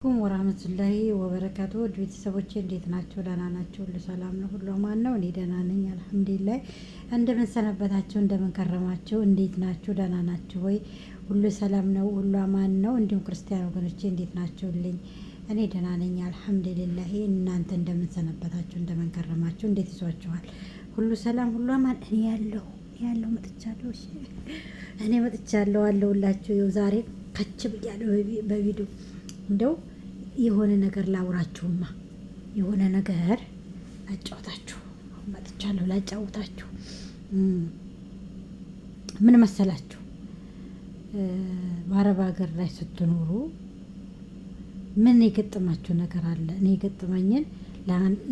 ኩም ወራህመቱላሂ ወበረካቱ ውድ ቤተሰቦቼ እንዴት ናቸው? ደህና ናቸው? ሁሉ ሰላም ነው? ሁሉ አማን ነው? እኔ ደህና ነኝ አልሐምዱሊላህ። እንደምን ሰነበታችሁ? እንደምን ከረማችሁ? እንዴት ናችሁ? ደህና ናችሁ ወይ? ሁሉ ሰላም ነው? ሁሉ አማን ነው? እንዲሁም ክርስቲያን ወገኖቼ እንዴት ናችሁልኝ? እኔ ደህና ነኝ አልሐምዱሊላህ። እናንተ እንደምን ሰነበታችሁ? እንደምን ከረማችሁ? እንዴት ይዟችኋል? ሁሉ ሰላም፣ ሁሉ አማን። እኔ ያለው መጥቻለሁ። እሺ እኔ መጥቻለሁ አለሁላችሁ። ዛሬ ከች ብያለሁ በቪዲዮ እንደው የሆነ ነገር ላውራችሁማ፣ የሆነ ነገር ላጫውታችሁ መጥቻለሁ። ላጫውታችሁ ምን መሰላችሁ? በአረብ ሀገር ላይ ስትኖሩ ምን የገጠማችሁ ነገር አለ? እኔ የገጠመኝን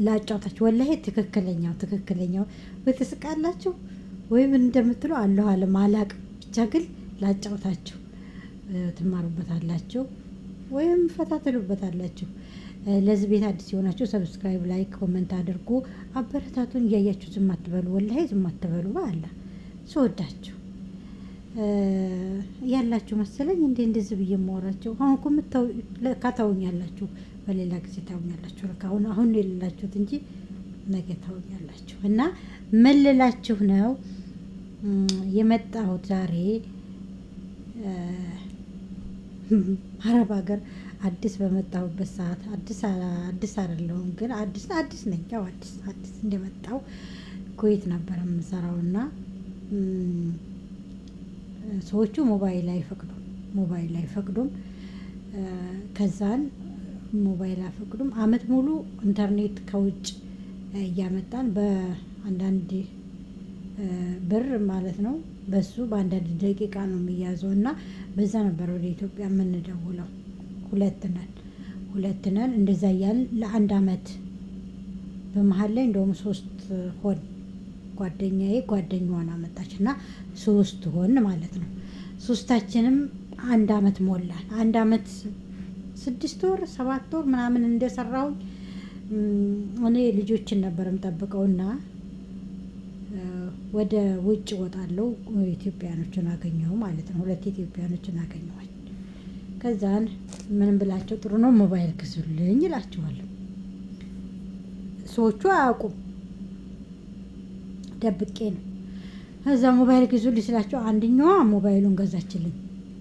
ላጫውታችሁ። ወላሂ ትክክለኛው ወይ ትስቃላችሁ ወይ ምን እንደምትሉ አለሁ አለም አላቅም። ብቻ ግን ላጫውታችሁ፣ ትማሩበታላችሁ ወይም ፈታ ትሉበታላችሁ። ለዚህ ቤት አዲስ የሆናችሁ ሰብስክራይብ፣ ላይክ፣ ኮመንት አድርጉ። አበረታቱን። እያያችሁ ዝም አትበሉ። ወላሂ ዝም አትበሉ። በአላ ስወዳችሁ ያላችሁ መሰለኝ እንደዚህ ብዬ የማወራቸው። አሁን እኮ ታውኛላችሁ፣ በሌላ ጊዜ ታውኛላችሁ። አሁን የሌላችሁት እንጂ ነገ ታውኛላችሁ። እና ምን ልላችሁ ነው የመጣሁት ዛሬ አረብ ሀገር አዲስ በመጣሁበት ሰዓት አዲስ አይደለሁም፣ ግን አዲስ ነኝ። ያው አዲስ እንደመጣው ኩዌት ነበር የምሰራው እና ሰዎቹ ሞባይል አይፈቅዱም። ከዛን ሞባይል አይፈቅዱም። አመት ሙሉ ኢንተርኔት ከውጭ እያመጣን በአንዳንድ ብር ማለት ነው፣ በሱ በአንዳንድ ደቂቃ ነው የሚያዘው እና በዛ ነበር ወደ ኢትዮጵያ የምንደውለው። ሁለት ነን እንደዛ እያልን ለአንድ አመት። በመሀል ላይ እንደውም 3 ሆን። ጓደኛዋን አመጣች እና 3 ሆን ማለት ነው። 3ታችንም አንድ አመት ሞላን። አንድ አመት 6 ወር 7 ወር ምናምን እንደሰራሁኝ እኔ ልጆችን ነበር የምጠብቀውና ወደ ውጭ ወጣለሁ። ኢትዮጵያኖችን አገኘሁ ማለት ነው። 2 ኢትዮጵያኖችን አገኘኋኝ። ከዛን ምንም ብላቸው ጥሩ ነው ሞባይል ግዙልኝ ይላቸዋለሁ። ሰዎቹ አያውቁም፣ ደብቄ ነው። ከዛ ሞባይል ግዙልኝ ስላቸው አንደኛዋ ሞባይሉን ገዛችልኝ፣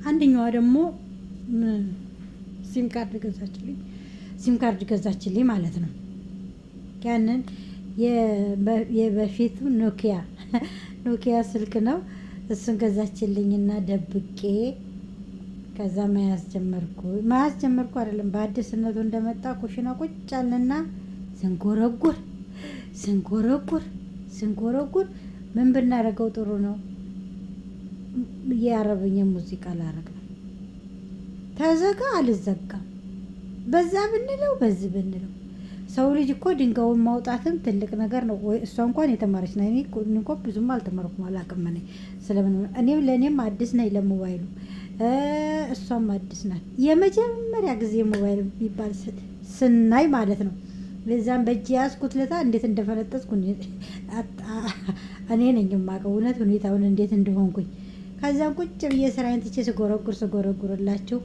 አንደኛዋ ደግሞ ሲም ካርድ ገዛችልኝ ማለት ነው። ያንን የበፊቱ ኖኪያ ስልክ ነው። እሱን ገዛችልኝና ደብቄ ከዛ መያዝ ጀመርኩ አይደለም፣ በአዲስነቱ እንደመጣ ኩሽና ቁጭ አለና ስንጎረጉር ምን ብናደርገው ጥሩ ነው? የአረብኛ ሙዚቃ ላረግ ነው። ተዘጋ አልዘጋም፣ በዛ ብንለው በዚህ ብንለው ሰው ልጅ እኮ ድንጋዩን ማውጣትም ትልቅ ነገር ነው። ወይ እሷ እንኳን የተማረች ነው። እኔ እንኳን ብዙም አልተማርኩም፣ አላውቅም። ለእኔም አዲስ ነኝ ለሞባይሉ፣ እሷም አዲስ ናት። የመጀመሪያ ጊዜ ሞባይል የሚባል ስናይ ማለት ነው። ለዛም በእጅ ያዝኩት ለታ እንዴት እንደፈነጠጥኩ እኔ ነኝ የማውቀው እውነት ሁኔታውን እንዴት እንደሆንኩኝ። ከዛም ቁጭ ብዬ ስራዬን ትቼ ስጎረጉርላችሁ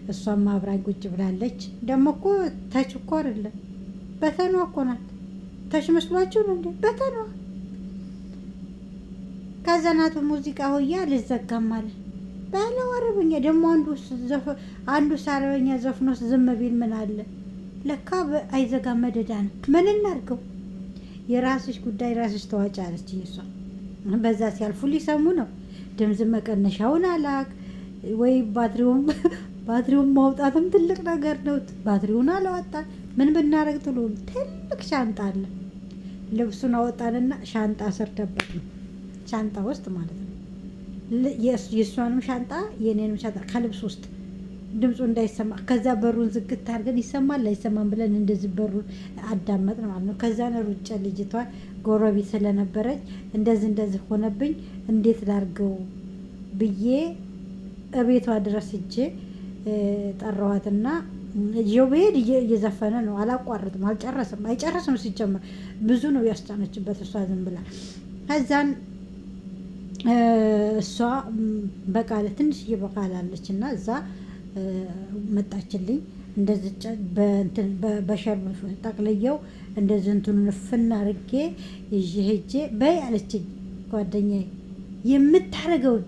እሷም አብራኝ ቁጭ ብላለች። ደግሞ እኮ ታች እኮ አይደለም በተኗ እኮ ናት። ታች መስሏችሁ ነው እንዴ? በተኗ። ከዘናቱ ሙዚቃ ሆያ ልዘጋም አለ ባለው አረበኛ። ደግሞ አንዱ አረበኛ ዘፍኖስ ዝም ቢል ምን አለ? ለካ አይዘጋም፣ መደዳ ነው። ምን እናድርገው? የራስሽ ጉዳይ ራስሽ ተዋጭ አለች እሷ። በዛ ሲያልፉ ሊሰሙ ነው። ድምፅ መቀነሻውን አላክ ወይ ባትሪውን ማውጣትም ትልቅ ነገር ነው። ባትሪውን አላወጣን ምን ብናረግ ጥሉ? ትልቅ ሻንጣ አለ። ልብሱን አወጣንና ሻንጣ ስር ደበቅ ነው፣ ሻንጣ ውስጥ ማለት ነው። የእሷንም ሻንጣ የኔንም ሻንጣ ከልብስ ውስጥ ድምፁ እንዳይሰማ። ከዛ በሩን ዝግት አድርገን ይሰማል አይሰማም ብለን እንደዚህ በሩን አዳመጥን ማለት ነው። ከዛ ነው ሩጫ። ልጅቷን ጎረቤት ስለነበረች እንደዚህ ሆነብኝ፣ እንዴት ላርገው ብዬ እቤቷ ድረስ እጄ ጠራኋትና ይኸው በሄድ እየዘፈነ ነው። አላቋርጥም፣ አይጨረስም። ሲጀመር ብዙ ነው ያስጫነችበት እሷ ዝም ብላ። ከዛን እሷ በቃለ ትንሽዬ በቃላለች እና እዛ መጣችልኝ። እንደዚህ በሸርብ ጠቅልየው እንደዚህ እንትኑን ፍና አድርጌ ይዤ ሄጄ በይ አለችኝ ጓደኛዬ። የምታረገውን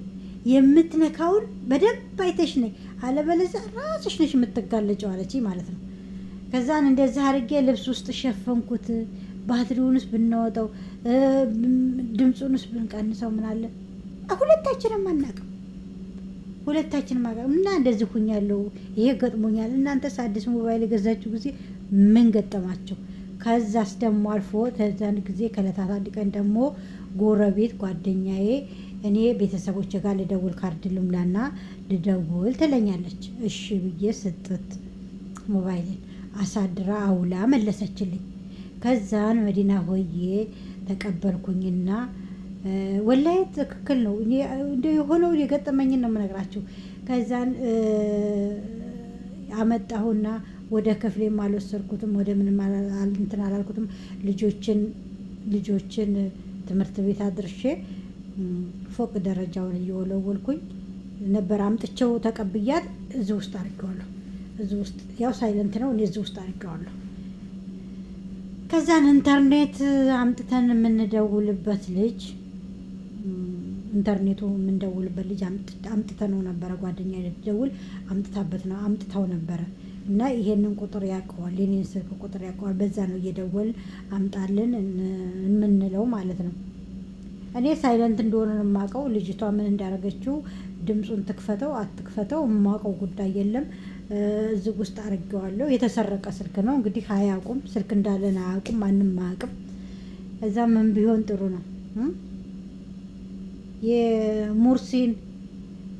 የምትነካውን በደንብ አይተሽ ነይ፣ አለበለዚያ ራስሽ ነሽ የምትጋለጨው አለችኝ ማለት ነው። ከዛን እንደዚህ አድርጌ ልብስ ውስጥ ሸፈንኩት። ባትሪውንስ ብናወጣው ድምፁንስ ብንቀንሰው ምን አለ? ሁለታችንም አናውቅም እና እንደዚህ ሁኛለሁ። ይሄ ገጥሞኛል። እናንተስ አዲስ ሞባይል የገዛችሁ ጊዜ ምን ገጠማቸው? ከዛስ ደግሞ አልፎ ተዛን ጊዜ ከዕለታት አንድ ቀን ደግሞ ጎረቤት ጓደኛዬ እኔ ቤተሰቦች ጋር ልደውል ካርድ ልሙላና ልደውል ትለኛለች። እሺ ብዬ ስጥት ሞባይልን አሳድራ አውላ መለሰችልኝ። ከዛን መዲና ሆዬ ተቀበልኩኝና ወላሂ ትክክል ነው እንደ የሆነው የገጠመኝን ነው የምነግራችሁ። ከዛን አመጣሁና ወደ ክፍሌም አልወሰድኩትም፣ ወደ ምንም እንትን አላልኩትም። ልጆችን ትምህርት ቤት አድርሼ ፎቅ ደረጃውን እየወለወልኩኝ ነበር። አምጥቼው ተቀብያት እዚህ ውስጥ አድርጌዋለሁ። እዚህ ውስጥ ያው ሳይለንት ነው፣ እኔ እዚህ ውስጥ አድርጌዋለሁ። ከዛን ኢንተርኔት አምጥተን የምንደውልበት ልጅ ኢንተርኔቱ የምንደውልበት ልጅ አምጥተነው ነበረ። ጓደኛ ልትደውል አምጥታው ነበረ እና ይሄንን ቁጥር ያውቀዋል፣ የኔን ስልክ ቁጥር ያውቀዋል። በዛ ነው እየደወል አምጣልን የምንለው ማለት ነው። እኔ ሳይለንት እንደሆነ ነው የማውቀው። ልጅቷ ምን እንዳደረገችው ድምፁን ትክፈተው አትክፈተው የማውቀው ጉዳይ የለም። እዚህ ውስጥ አድርጌዋለሁ። የተሰረቀ ስልክ ነው እንግዲህ፣ አያውቁም ስልክ እንዳለን አያውቁም፣ ማንም አያውቅም። እዛ ምን ቢሆን ጥሩ ነው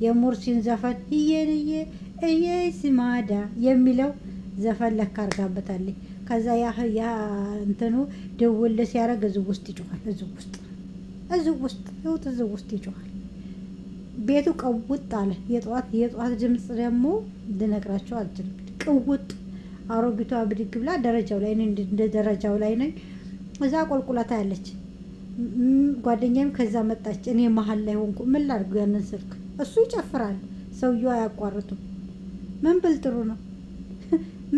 የሙርሲን ዘፈን እየ ስማዳ የሚለው ዘፈን ለካ አርጋበታለች። ከዛ ያ እንትኑ ደውል ሲያደርግ እዚህ ውስጥ ይጮኻል። እዚህ ውስጥ ይጮኻል። ቤቱ ቀውጥ አለ። የጠዋት ድምፅ ደግሞ ልነግራቸው አልችልም። ቅውጥ አሮጊቷ ብድግ ብላ ደረጃው ላይ ነኝ፣ እንደ ደረጃው ላይ ነኝ። እዛ ቆልቁላታ ያለች ጓደኛም ከዛ መጣች። እኔ መሀል ላይ ሆንኩ። ምን ላድርግ? ያንን ስልክ እሱ ይጨፍራል፣ ሰውየው አያቋርጡም። ምን ብል ጥሩ ነው?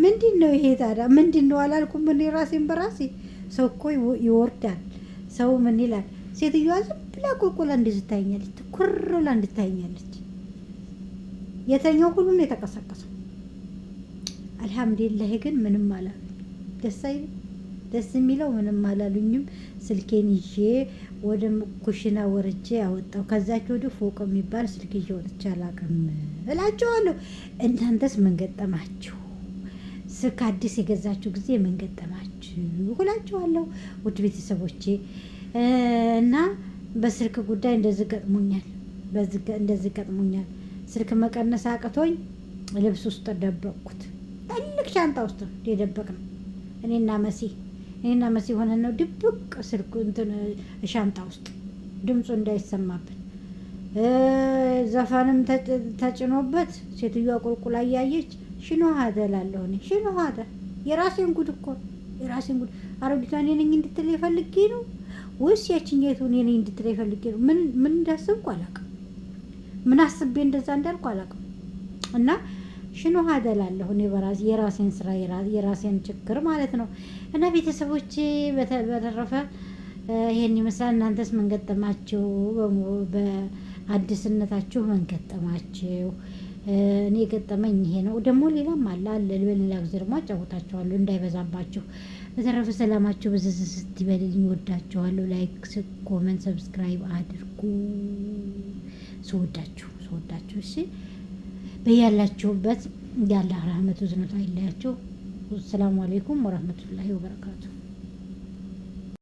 ምንድን ነው ይሄ ታዲያ? ምንድን ነው አላልኩም እኔ ራሴን በራሴ። ሰው እኮ ይወርዳል። ሰው ምን ይላል? ሴትዮዋ ዝም ብላ ቁልቁላ እንደዚህ ታይኛለች፣ ትኩር ብላ እንድታይኛለች። የተኛው ሁሉ ነው የተቀሰቀሰው። አልሐምዱሊላህ ግን ምንም አላሉ። ደስ የሚለው ምንም አላሉኝም። ስልኬን ይዤ ወደ ኩሽና ወርጄ አወጣው። ከዛች ወደ ፎቅ የሚባል ስልክ ይዤ ወጥቼ አላውቅም እላቸዋለሁ። እናንተስ ምን ገጠማችሁ? ስልክ አዲስ የገዛችሁ ጊዜ ምን ገጠማችሁ እላቸዋለሁ ውድ ቤተሰቦቼ። እና በስልክ ጉዳይ እንደዚህ ገጥሞኛል። ስልክ መቀነስ አቅቶኝ ልብስ ውስጥ ደበቅኩት። ትልቅ ሻንጣ ውስጥ የደበቅነው እኔና መሲ ሆነን ነው ድብቅ ስልኩ እንትን ሻንጣ ውስጥ ድምፁ እንዳይሰማብን። ዘፈንም ተጭኖበት ሴትዮዋ ቁልቁላ እያየች ሽኖ ሀደ ላለሁ እኔ ሽኖ ሀደ የራሴን ጉድ እኮ የራሴን ጉድ። አሮጊቷ እኔ ነኝ እንድትል የፈልጌ ነው ወይስ ያችኛይቱ እኔ ነኝ እንድትል የፈልጌ ነው? ምን እንዳስብኩ አላውቅም። ምን አስቤ እንደዛ እንዳልኩ አላውቅም። እና ሽኖ ሀደላለሁ እኔ በራሴ የራሴን ስራ የራሴን ችግር ማለት ነው። እና ቤተሰቦቼ በተረፈ ይሄን ይመስላል። እናንተስ ምን ገጠማችሁ? በአዲስነታችሁ ምን ገጠማችሁ? እኔ የገጠመኝ ይሄ ነው። ደግሞ ሌላም አለ በሌላ ጊዜ ደግሞ አጫውታችኋለሁ እንዳይበዛባችሁ። በተረፈ ሰላማችሁ በዝዝ ስትበልልኝ ወዳችኋለሁ። ላይክ፣ ኮመንት፣ ሰብስክራይብ አድርጉ። ስወዳችሁ እሺ። በያላችሁበት ያለ ረህመቱ ዝነቱ አይለያችሁ። ሰላም አለይኩም ወራህመቱላሂ ወበረካቱ።